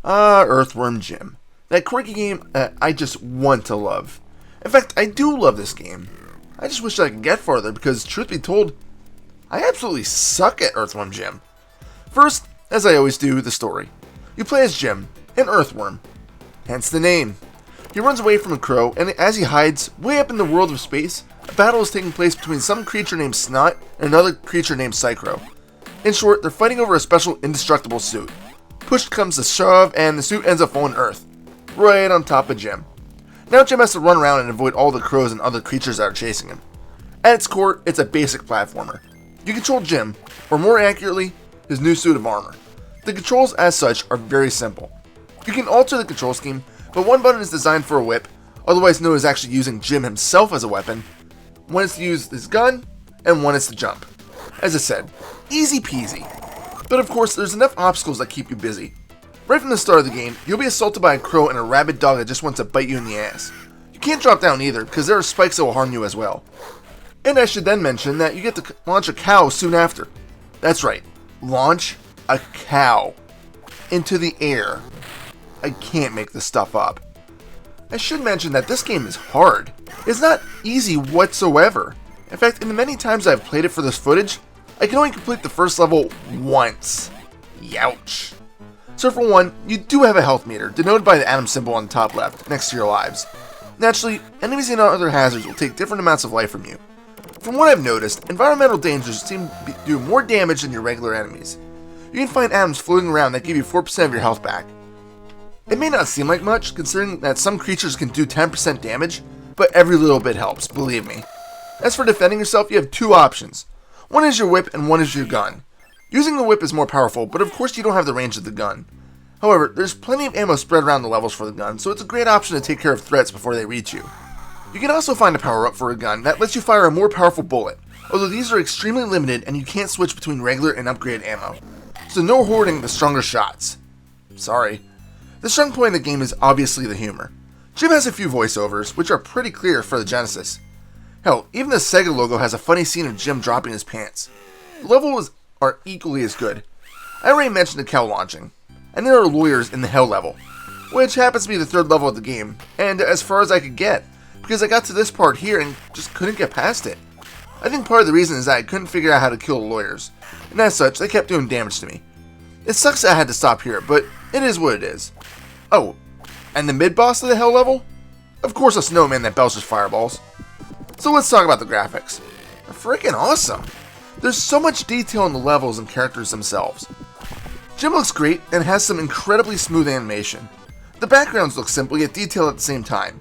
Earthworm Jim. That quirky game I just want to love. In fact, I do love this game. I just wish I could get farther because, truth be told, I absolutely suck at Earthworm Jim. First, as I always do, the story. You play as Jim, an earthworm, hence the name. He runs away from a crow, and as he hides way up in the world of space, a battle is taking place between some creature named Snot and another creature named Psychro. In short, they're fighting over a special indestructible suit. Push comes to shove, and the suit ends up falling to Earth, right on top of Jim. Now Jim has to run around and avoid all the crows and other creatures that are chasing him. At its core, it's a basic platformer. You control Jim, or more accurately, his new suit of armor. The controls as such are very simple. You can alter the control scheme, but one button is designed for a whip, otherwise known as actually using Jim himself as a weapon. One is to use his gun, and one is to jump. As I said, easy peasy. But of course, there's enough obstacles that keep you busy. Right from the start of the game, you'll be assaulted by a crow and a rabid dog that just wants to bite you in the ass. You can't drop down either, because there are spikes that will harm you as well. And I should then mention that you get to launch a cow soon after. That's right, launch a cow into the air. I can't make this stuff up. I should mention that this game is hard. It's not easy whatsoever. In fact, in the many times I've played it for this footage, I can only complete the first level once. Youch. So for one, you do have a health meter, denoted by the atom symbol on the top left, next to your lives. Naturally, enemies and other hazards will take different amounts of life from you. From what I've noticed, environmental dangers seem to do more damage than your regular enemies. You can find atoms floating around that give you 4% of your health back. It may not seem like much, considering that some creatures can do 10% damage, but every little bit helps, believe me. As for defending yourself, you have two options. One is your whip and one is your gun. Using the whip is more powerful, but of course you don't have the range of the gun. However, there's plenty of ammo spread around the levels for the gun, so it's a great option to take care of threats before they reach you. You can also find a power-up for a gun that lets you fire a more powerful bullet, although these are extremely limited and you can't switch between regular and upgraded ammo. So no hoarding the stronger shots. Sorry. The strong point of the game is obviously the humor. Jim has a few voiceovers, which are pretty clear for the Genesis. Hell, even the Sega logo has a funny scene of Jim dropping his pants. The levels are equally as good. I already mentioned the cow launching, and there are lawyers in the Hell level, which happens to be the third level of the game, and as far as I could get, because I got to this part here and just couldn't get past it. I think part of the reason is that I couldn't figure out how to kill the lawyers, and as such, they kept doing damage to me. It sucks that I had to stop here, but it is what it is. Oh, and the mid-boss of the Hell level? Of course a snowman that belches fireballs. So let's talk about the graphics. They're freaking awesome. There's so much detail in the levels and characters themselves. Jim looks great and has some incredibly smooth animation. The backgrounds look simple yet detailed at the same time.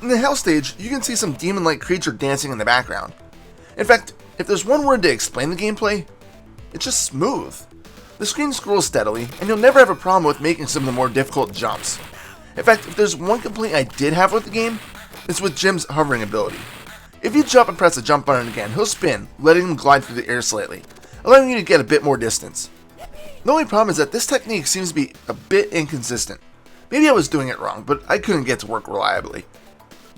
In the Hell stage, you can see some demon-like creature dancing in the background. In fact, if there's one word to explain the gameplay, it's just smooth. The screen scrolls steadily, and you'll never have a problem with making some of the more difficult jumps. In fact, if there's one complaint I did have with the game, it's with Jim's hovering ability. If you jump and press the jump button again, he'll spin, letting him glide through the air slightly, allowing you to get a bit more distance. The only problem is that this technique seems to be a bit inconsistent. Maybe I was doing it wrong, but I couldn't get to work reliably.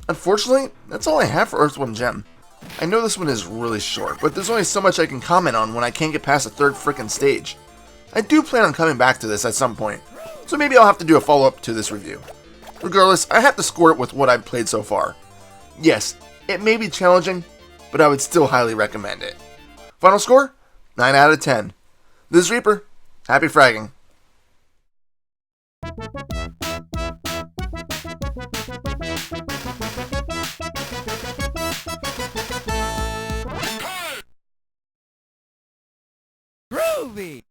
Unfortunately, that's all I have for Earthworm Jim. I know this one is really short, but there's only so much I can comment on when I can't get past the third frickin' stage. I do plan on coming back to this at some point, so maybe I'll have to do a follow-up to this review. Regardless, I have to score it with what I've played so far. Yes, it may be challenging, but I would still highly recommend it. Final score? 9 out of 10. This is Reaper. Happy fragging. Groovy!